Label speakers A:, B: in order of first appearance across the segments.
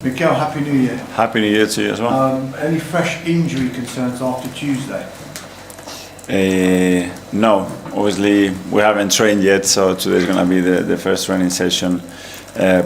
A: Mikel, Happy New Year.
B: Happy New Year to you as well.
A: Any fresh injury concerns after Tuesday?
B: No, obviously we haven't trained yet, so today's going to be the first training session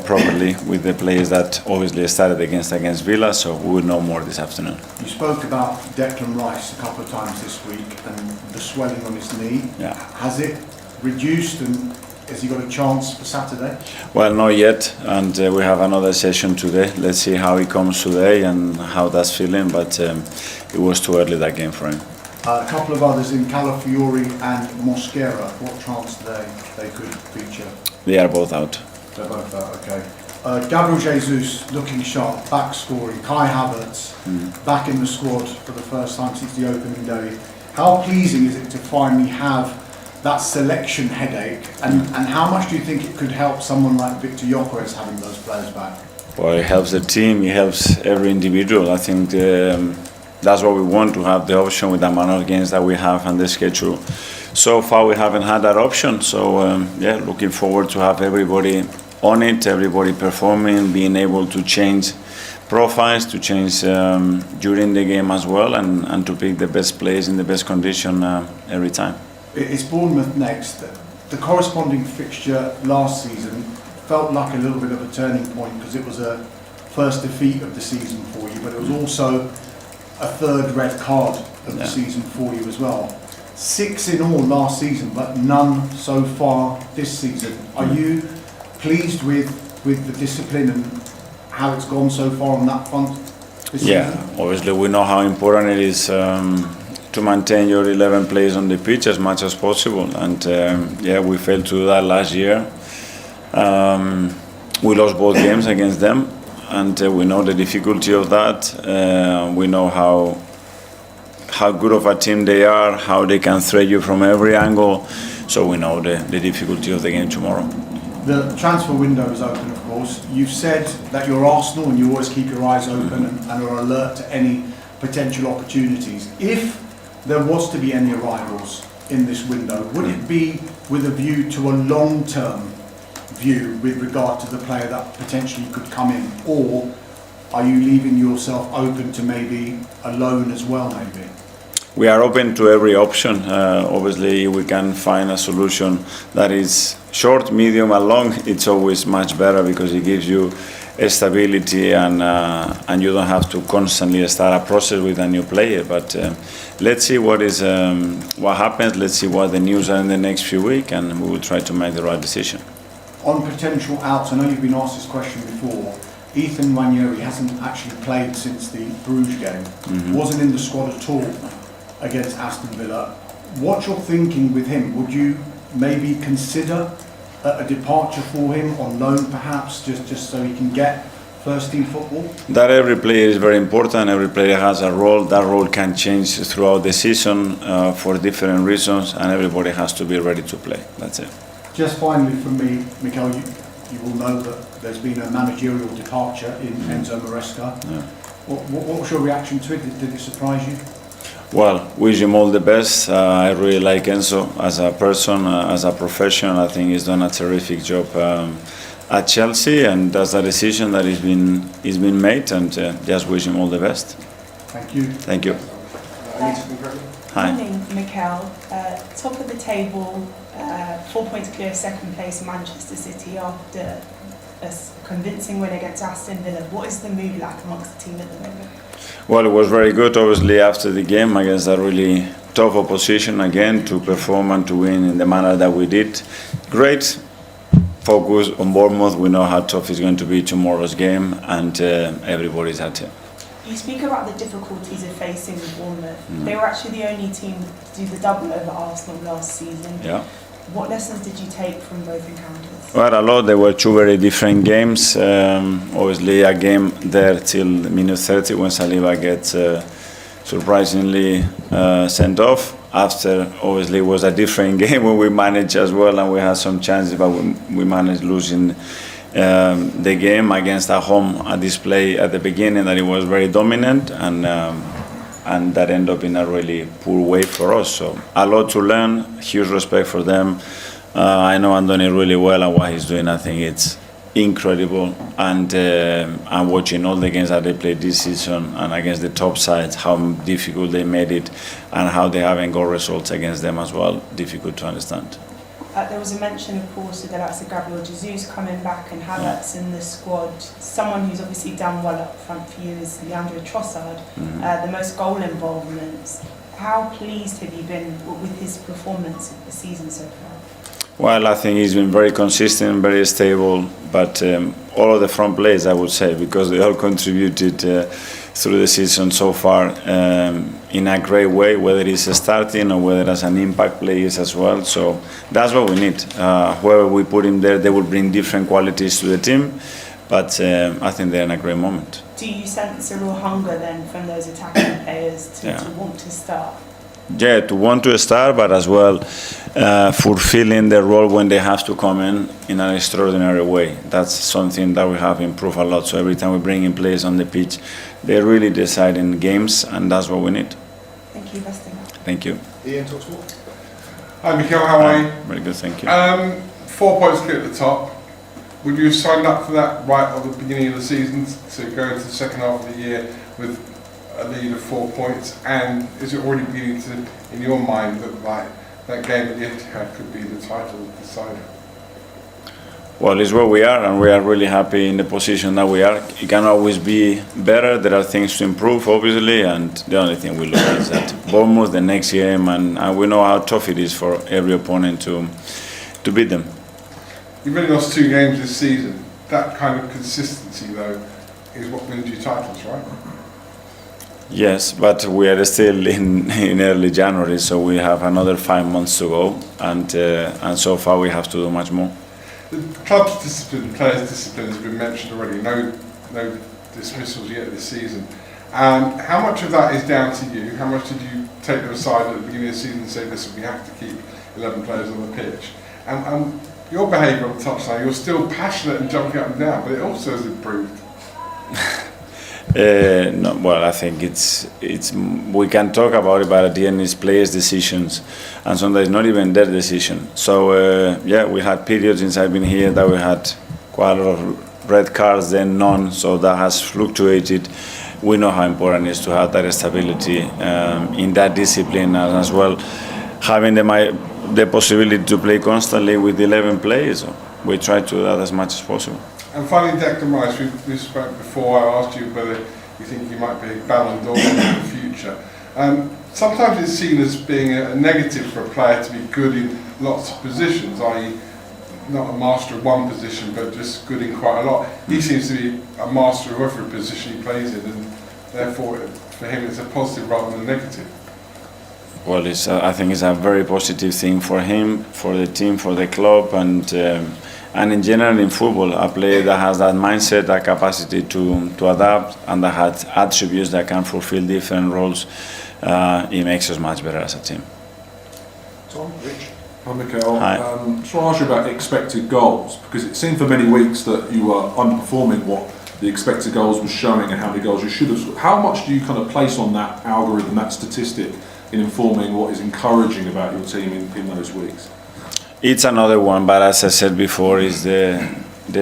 B: properly with the players that obviously started against Villa, so we will know more this afternoon.
A: You spoke about Declan Rice a couple of times this week and the swelling on his knee.
B: Yeah.
A: Has it reduced and has he got a chance for Saturday?
B: Well, not yet, and we have another session today. Let's see how he comes today and how that's feeling, but it was too early that game for him.
A: A couple of others in Calafiori and Mosquera. What chance they could feature?
B: They are both out.
A: They're both out, okay. Gabriel Jesus looking sharp, back scoring. Kai Havertz back in the squad for the first time since the opening day. How pleasing is it to finally have that selection headache, and how much do you think it could help someone like Victor Gyökeres having those players back?
B: Well, it helps the team, it helps every individual. I think that's what we want, to have the option with the amount of games that we have on the schedule. So far we haven't had that option, so yeah, looking forward to have everybody on it, everybody performing, being able to change profiles, to change during the game as well, and to pick the best players in the best condition every time.
A: It's Bournemouth next. The corresponding fixture last season felt like a little bit of a turning point because it was a first defeat of the season for you, but it was also a third red card of the season for you as well. 6 in all last season, but none so far this season. Are you pleased with the discipline and how it's gone so far on that front this season?
B: Obviously we know how important it is to maintain your 11 players on the pitch as much as possible, and yeah, we failed to do that last year. We lost both games against them, and we know the difficulty of that. We know how good of a team they are, how they can threat you from every angle, so we know the difficulty of the game tomorrow.
A: The transfer window is open, of course. You've said that you're Arsenal and you always keep your eyes open and are alert to any potential opportunities. If there was to be any arrivals in this window, would it be with a view to a long-term view with regard to the player that potentially could come in, or are you leaving yourself open to maybe a loan as well, maybe?
B: We are open to every option. Obviously, we can find a solution that is short, medium, and long. It's always much better because it gives you stability, and you don't have to constantly start a process with a new player. But let's see what happens. Let's see what the news are in the next few weeks, and we will try to make the right decision.
A: On potential outs, I know you've been asked this question before. NWANIERI hasn't actually played since the Bruges game. Wasn't in the squad at all against Aston Villa. What's your thinking with him? Would you maybe consider a departure for him on loan, perhaps, just so he can get first-team football?
B: That every player is very important. Every player has a role. That role can change throughout the season for different reasons, and everybody has to be ready to play. That's it.
A: Just finally from me, Mikel, you will know that there's been a managerial departure in Enzo Maresca.
B: Yeah.
A: What was your reaction to it? Did it surprise you?
B: Well, wish him all the best. I really like Enzo as a person, as a professional. I think he's done a terrific job at Chelsea, and that's a decision that he's been made, and just wish him all the best.
A: Thank you.
B: Thank you. Hi.
C: Morning, Mikel. Top of the table, 4 points clear of second place, Manchester City after a convincing win against Aston Villa. What is the mood like amongst the team at the moment?
B: Well, it was very good, obviously, after the game against a really tough opposition again, to perform and to win in the manner that we did. Great focus on Bournemouth. We know how tough it's going to be tomorrow's game, and everybody's at it.
C: You speak about the difficulties of facing Bournemouth. They were actually the only team to do the double over Arsenal last season.
B: Yeah.
C: What lessons did you take from both encounters?
B: Well, a lot. They were two very different games. Obviously, a game there till minute 30 when Saliba gets surprisingly sent off. After, obviously, it was a different game when we managed as well, and we had some chances, but we managed losing the game against a home display at the beginning that it was very dominant, and that ended up in a really poor way for us. So a lot to learn, huge respect for them. I know Andoni really well, and what he's doing, I think incredible, and I'm watching all the games that they played this season and against the top sides, how difficult they made it and how they haven't got results against them as well. Difficult to understand.
C: There was a mention, of course, of the likes of Gabriel Jesus coming back and HAVERTZ in the squad. Someone who's obviously done well up front for you is Leandro Trossard, the most goal involvements. How pleased have you been with his performance of the season so far?
B: Well, I think he's been very consistent, very stable, but all of the front players, I would say, because they all contributed through the season so far in a great way, whether it's starting or whether as an impact players as well. So that's what we need. Whoever we put in there, they will bring different qualities to the team, but I think they're in a great moment.
C: Do you sense a real hunger then from those attacking players to want to start?
B: Yeah, to want to start, but as well fulfilling the role when they have to come in an extraordinary way. That's something that we have improved a lot. So every time we bring in players on the pitch, they really decide in games, and that's what we need.
C: Thank you, best of luck.
B: Thank you.
A: Ian, talk to what?
D: Hi Mikel, how are you?
B: Very good, thank you.
D: 4 points clear at the top. Would you have signed up for that right at the beginning of the season to go into the second half of the year with a lead of 4 points? And is it already beginning to, in your mind, look like that game at the Etihad could be the title decider?
B: Well, it's where we are, and we are really happy in the position that we are. It can always be better. There are things to improve, obviously, and the only thing we look at is that Bournemouth, the next game, and we know how tough it is for every opponent to beat them.
D: You've only lost 2 games this season. That kind of consistency, though, is what wins you titles, right?
B: Yes, but we are still in early January, so we have another 5 months to go, and so far we have to do much more.
D: The club's discipline, players' discipline has been mentioned already. No dismissals yet this season. How much of that is down to you? How much did you take them aside at the beginning of the season and say, listen, we have to keep 11 players on the pitch? And your behaviour on the touchline, you're still passionate and jumping up and down, but it also has improved.
B: No, well, I think it's we can talk about it, but at the end it's players' decisions, and sometimes not even their decision. So yeah, we had periods since I've been here that we had quite a lot of red cards, then none. So that has fluctuated. We know how important it is to have that stability in that discipline, and as well having the possibility to play constantly with 11 players. So we try to do that as much as possible.
D: And finally, Declan Rice, we spoke before, I asked you whether you think he might be a Ballon d'Or in the future. Sometimes it's seen as being a negative for a player to be good in lots of positions, i.e. not a master of one position, but just good in quite a lot. He seems to be a master of every position he plays in, and therefore for him it's a positive rather than a negative.
B: Well, I think it's a very positive thing for him, for the team, for the club, and in general in football, a player that has that mindset, that capacity to adapt, and that has attributes that can fulfill different roles, it makes us much better as a team.
E: Tom, Rich. Hi Mikel.
B: Hi.
E: Just want to ask you about expected goals, because it seemed for many weeks that you were underperforming what the expected goals was showing and how many goals you should have scored. How much do you kind of place on that algorithm, that statistic, in informing what is encouraging about your team in those weeks?
B: It's another one, but as I said before, is the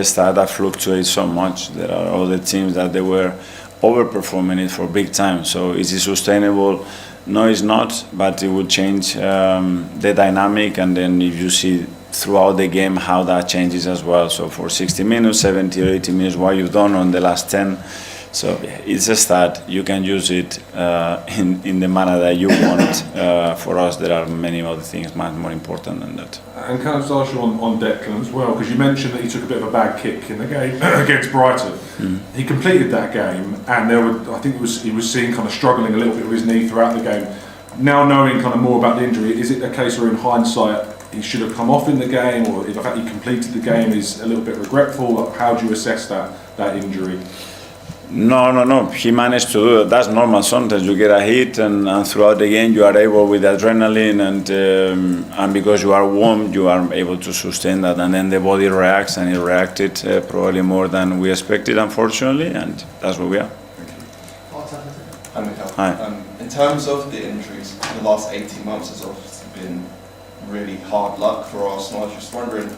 B: stat that fluctuates so much. There are other teams that they were overperforming it for big time. So is it sustainable? No, it's not, but it will change the dynamic, and then if you see throughout the game how that changes as well. So for 60 minutes, 70 or 80 minutes, what you've done on the last 10. So it's a stat. You can use it in the manner that you want. For us, there are many other things much more important than that.
E: And can I just ask you on Declan as well, because you mentioned that he took a bit of a bad kick in the game against Brighton. He completed that game, and I think he was seen kind of struggling a little bit with his knee throughout the game. Now knowing kind of more about the injury, is it a case where in hindsight he should have come off in the game, or the fact he completed the game is a little bit regretful? How do you assess that injury?
B: No. He managed to do it. That's normal. Sometimes you get a hit, and throughout the game you are able, with adrenaline and because you are warm, you are able to sustain that, and then the body reacts, and it reacted probably more than we expected, unfortunately, and that's where we are.
F: Hi, Mikel.
B: Hi.
F: In terms of the injuries, the last 18 months has obviously been really hard luck for Arsenal. I was just wondering,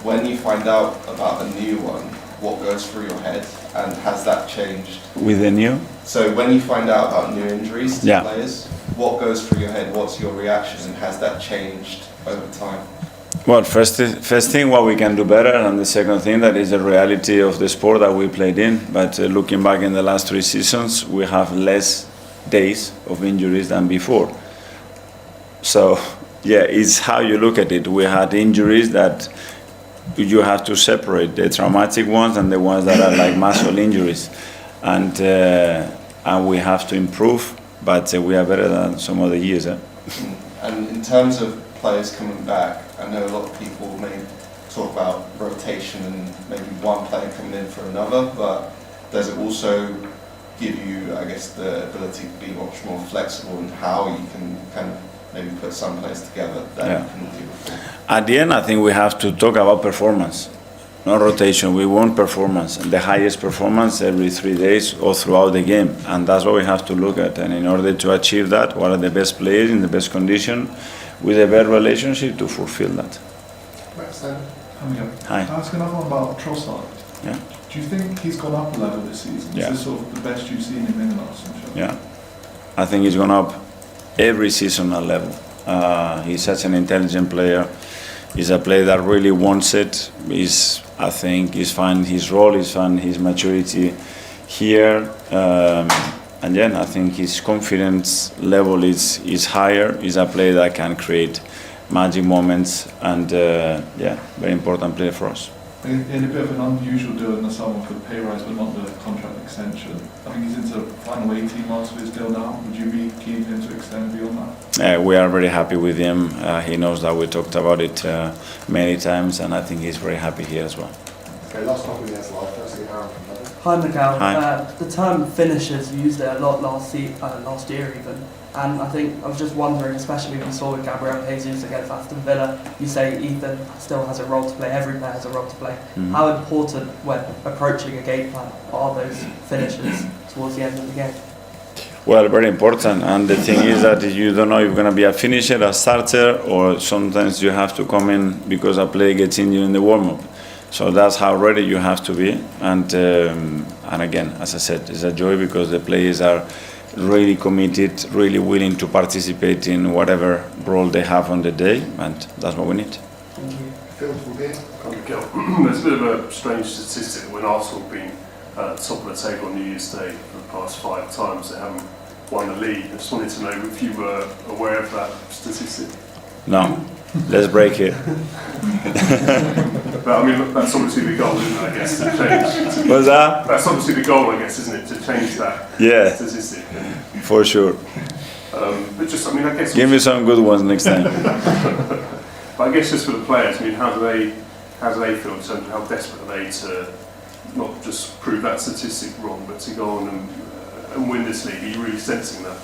F: when you find out about a new one, what goes through your head, and has that changed?
B: With the new?
F: So when you find out about new injuries to
B: Yeah.
F: players, what goes through your head? What's your reaction, and has that changed over time?
B: Well, first thing, what we can do better, and the second thing, that is the reality of the sport that we played in. But looking back in the last 3 seasons, we have less days of injuries than before. So, yeah, it's how you look at it. We had injuries that you have to separate the traumatic ones and the ones that are like muscle injuries, and we have to improve. But we are better than some other years.
F: And in terms of players coming back, I know a lot of people may talk about rotation and maybe one player coming in for another, but does it also give you, I guess, the ability to be much more flexible in how you can kind of maybe put some players together that you couldn't do before?
B: At the end, I think we have to talk about performance, not rotation. We want performance, and the highest performance every 3 days or throughout the game, and that's what we have to look at. And in order to achieve that, what are the best players in the best condition, with a better relationship to fulfill that. Hi.
G: Can I ask another one about Trossard?
B: Yeah.
G: Do you think he's gone up a level this season?
B: Yeah.
G: Is this sort of the best you've seen him in an Arsenal shirt?
B: Yeah, I think he's gone up every season a level. He's such an intelligent player. He's a player that really wants it. I think he's found his role, he's found his maturity here. And then I think his confidence level is higher. He's a player that can create magic moments, and very important player for us.
G: In a bit of an unusual deal in the summer for the pay rise, but not the contract extension. I think he's into the final 18 months of his deal now. Would you be keen for him to extend beyond that?
B: We are very happy with him. He knows that we talked about it many times, and I think he's very happy here as well.
H: Okay, last topic is live. Firstly, Aaron.
I: Hi Mikel.
B: Hi.
I: The term finishers, you used it a lot last year even, and I think I was just wondering, especially when we saw with Gabriel Jesus against Aston Villa, you say Ethan still has a role to play, every player has a role to play.
B: Mm-hmm.
I: How important when approaching a game plan are those finishers towards the end of the game?
B: Well, very important, and the thing is that you don't know if you're going to be a finisher, a starter, or sometimes you have to come in because a player gets injured in the warm-up. So that's how ready you have to be, and again, as I said, it's a joy because the players are really committed, really willing to participate in whatever role they have on the day, and that's what we need.
I: Thank you.
H: Phil, will be.
J: There's a bit of a strange statistic that when Arsenal have been at the top of the table on New Year's Day for the past 5 times, they haven't won the league. I just wanted to know if you were aware of that statistic.
B: No, let's break it.
J: But I mean, that's obviously the goal, isn't it, I guess, to change.
B: What's that?
J: That's obviously the goal, I guess, isn't it, to change that statistic.
B: For sure.
J: But just, I mean, I guess...
B: Give me some good ones next time.
J: But I guess just for the players, I mean, how do they feel in terms of how desperate are they to not just prove that statistic wrong, but to go on and win this league? Are you really sensing that?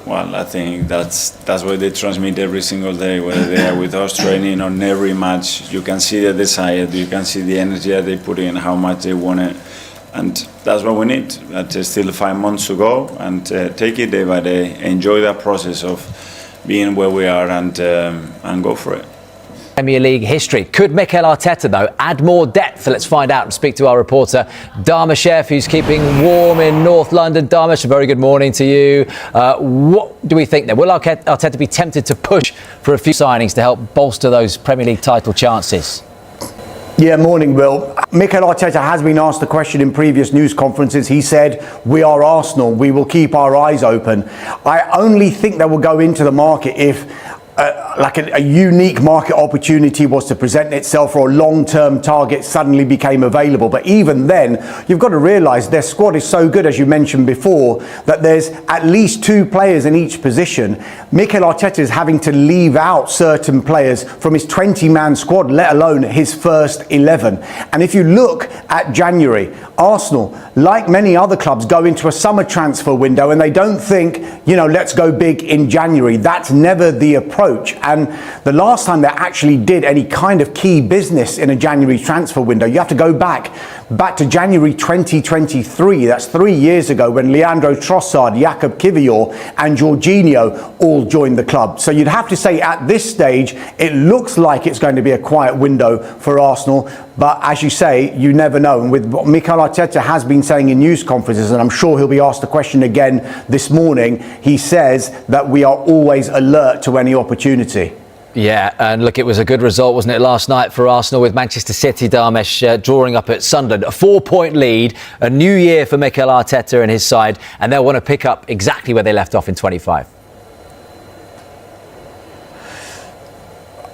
B: Well, I think that's what they transmit every single day, whether they are with us training on every match. You can see the desire, you can see the energy that they put in, how much they want it, and that's what we need. But there's still 5 months to go, and take it day by day, enjoy that process of being where we are, and go for it.
K: Premier League history. Could Mikel Arteta, though, add more depth? Let's find out and speak to our reporter, Darmashef, who's keeping warm in North London. Darmash, a very good morning to you. What do we think then? Will Arteta be tempted to push for a few signings to help bolster those Premier League title chances?
L: Yeah, morning, Will. Mikel Arteta has been asked the question in previous news conferences. He said, we are Arsenal, we will keep our eyes open. I only think they will go into the market if a unique market opportunity was to present itself, or a long-term target suddenly became available. But even then, you've got to realise their squad is so good, as you mentioned before, that there's at least 2 players in each position. Mikel Arteta is having to leave out certain players from his 20-man squad, let alone his first 11. And if you look at January, Arsenal, like many other clubs, go into a summer transfer window and they don't think, let's go big in January. That's never the approach. And the last time they actually did any kind of key business in a January transfer window, you have to go back back to January 2023. That's 3 years ago, when Leandro Trossard, Jakub Kiwior and Jorginho all joined the club. So you'd have to say at this stage, it looks like it's going to be a quiet window for Arsenal. But as you say, you never know. And with what Mikel Arteta has been saying in news conferences, and I'm sure he'll be asked the question again this morning, he says that we are always alert to any opportunity.
K: Yeah, and look, it was a good result, wasn't it, last night for Arsenal, with Manchester City, Darmesh, drawing up at Sunderland. A 4-point lead, a new year for Mikel Arteta and his side, and they'll want to pick up exactly where they left off in 25.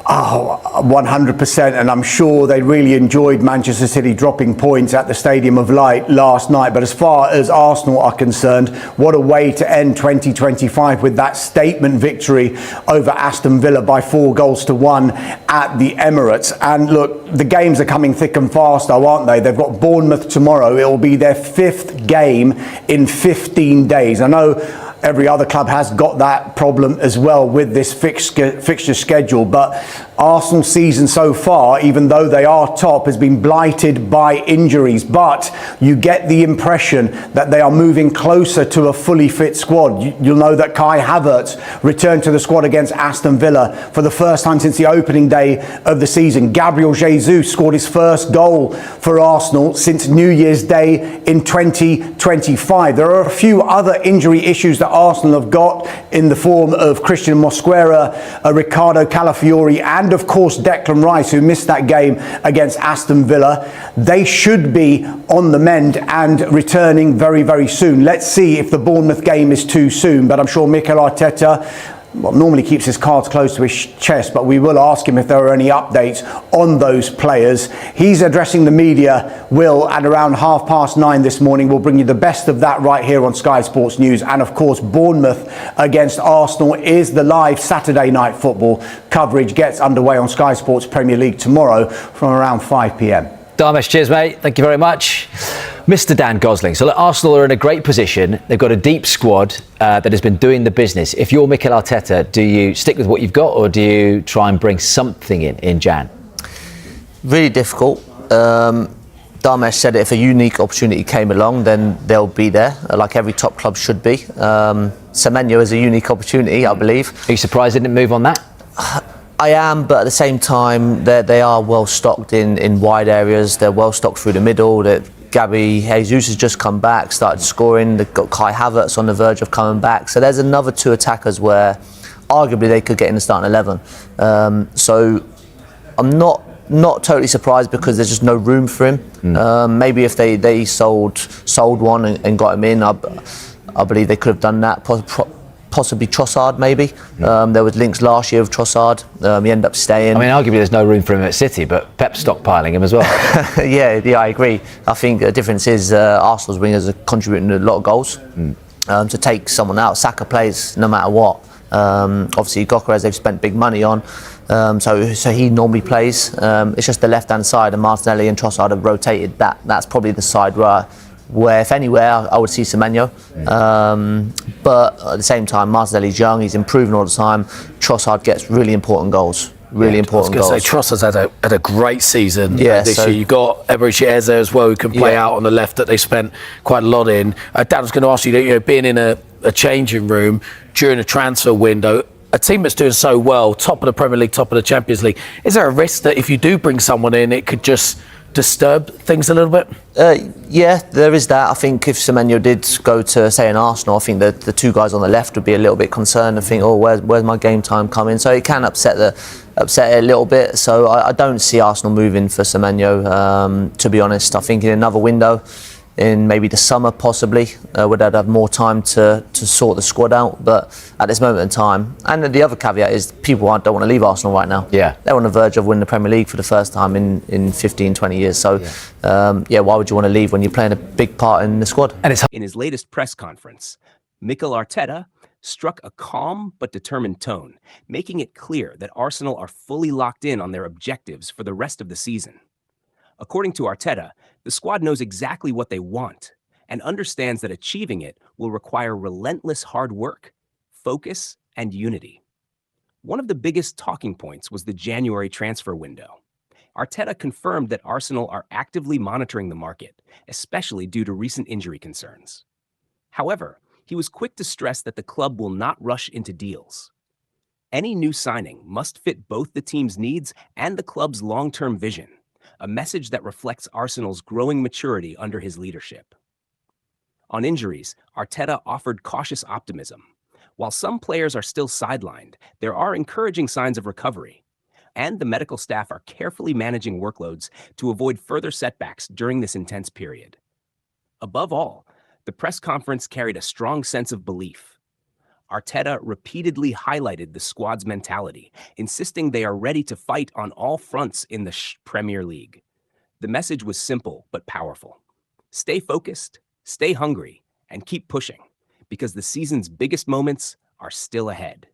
L: Oh, 100%, and I'm sure they really enjoyed Manchester City dropping points at the Stadium of Light last night. But as far as Arsenal are concerned, what a way to end 2025 with that statement victory over Aston Villa by 4-1 at the Emirates. And look, the games are coming thick and fast, though, aren't they? They've got Bournemouth tomorrow. It will be their 5th game in 15 days. I know every other club has got that problem as well with this fixture schedule, but Arsenal's season so far, even though they are top, has been blighted by injuries. But you get the impression that they are moving closer to a fully fit squad. You'll know that Kai Havertz returned to the squad against Aston Villa for the first time since the opening day of the season. Gabriel Jesus scored his first goal for Arsenal since New Year's Day in 2025. There are a few other injury issues that Arsenal have got in the form of Christian Mosquera, Ricardo Calafiori, and of course Declan Rice, who missed that game against Aston Villa. They should be on the mend and returning very, very soon. Let's see if the Bournemouth game is too soon, but I'm sure Mikel Arteta normally keeps his cards close to his chest, but we will ask him if there are any updates on those players. He's addressing the media, Will, at around 9:30 this morning. We'll bring you the best of that right here on Sky Sports News. And of course, Bournemouth against Arsenal is the live Saturday night football coverage. Gets underway on Sky Sports Premier League tomorrow from around 5 p.m.
K: Darmesh, cheers, mate. Thank you very much. Mr. Dan Gosling. So look, Arsenal are in a great position. They've got a deep squad that has been doing the business. If you're Mikel Arteta, do you stick with what you've got, or do you try and bring something in Jan?
M: Really difficult. Darmesh said if a unique opportunity came along, then they'll be there, like every top club should be. Semenyo is a unique opportunity, I believe.
K: Are you surprised they didn't move on that?
M: I am, but at the same time, they are well stocked in wide areas. They're well stocked through the middle. Gabby Jesus has just come back, started scoring. They've got Kai Havertz on the verge of coming back. So there's another 2 attackers where arguably they could get in the starting 11. So I'm not totally surprised, because there's just no room for him. Maybe if they sold one and got him in, I believe they could have done that. Possibly Trossard, maybe. There was links last year with Trossard. He ended up staying.
K: I mean, arguably there's no room for him at City, but Pep's stockpiling him as well.
M: yeah, I agree. I think the difference is Arsenal's wingers are contributing a lot of goals. To take someone out, Saka plays no matter what. Obviously, Gyökeres they've spent big money on, so he normally plays. It's just the left-hand side, and Martinelli and Trossard have rotated that. That's probably the side where if anywhere, I would see Semenyo. But at the same time, Martinelli's young, he's improving all the time. Trossard gets really important goals. Important goals.
N: I was going to say, Trossard's had a great season this
M: so
N: year. You've got Eberechi Eze as well, who can play out on the left, that they spent quite a lot in. Dan was going to ask you, being in a changing room during a transfer window, a team that's doing so well, top of the Premier League, top of the Champions League, is there a risk that if you do bring someone in, it could just disturb things a little bit?
M: Yeah, there is that. I think if Semenyo did go to, say, an Arsenal, I think that the 2 guys on the left would be a little bit concerned and think, where's my game time coming? So it can upset it a little bit. So I don't see Arsenal moving for Semenyo, to be honest. I think in another window, in maybe the summer possibly, where they'd have more time to sort the squad out. But at this moment in time, and the other caveat is people don't want to leave Arsenal right now.
K: Yeah.
M: They're on the verge of winning the Premier League for the first time in 15, 20 years. So, why would you want to leave when you're playing a big part in the squad?
O: And in his latest press conference, Mikel Arteta struck a calm but determined tone, making it clear that Arsenal are fully locked in on their objectives for the rest of the season. According to Arteta, the squad knows exactly what they want and understands that achieving it will require relentless hard work, focus, and unity. One of the biggest talking points was the January transfer window. Arteta confirmed that Arsenal are actively monitoring the market, especially due to recent injury concerns. However, he was quick to stress that the club will not rush into deals. Any new signing must fit both the team's needs and the club's long-term vision, a message that reflects Arsenal's growing maturity under his leadership. On injuries, Arteta offered cautious optimism. While some players are still sidelined, there are encouraging signs of recovery, and the medical staff are carefully managing workloads to avoid further setbacks during this intense period. Above all, the press conference carried a strong sense of belief. Arteta repeatedly highlighted the squad's mentality, insisting they are ready to fight on all fronts in the Premier League. The message was simple but powerful. Stay focused, stay hungry, and keep pushing, because the season's biggest moments are still ahead.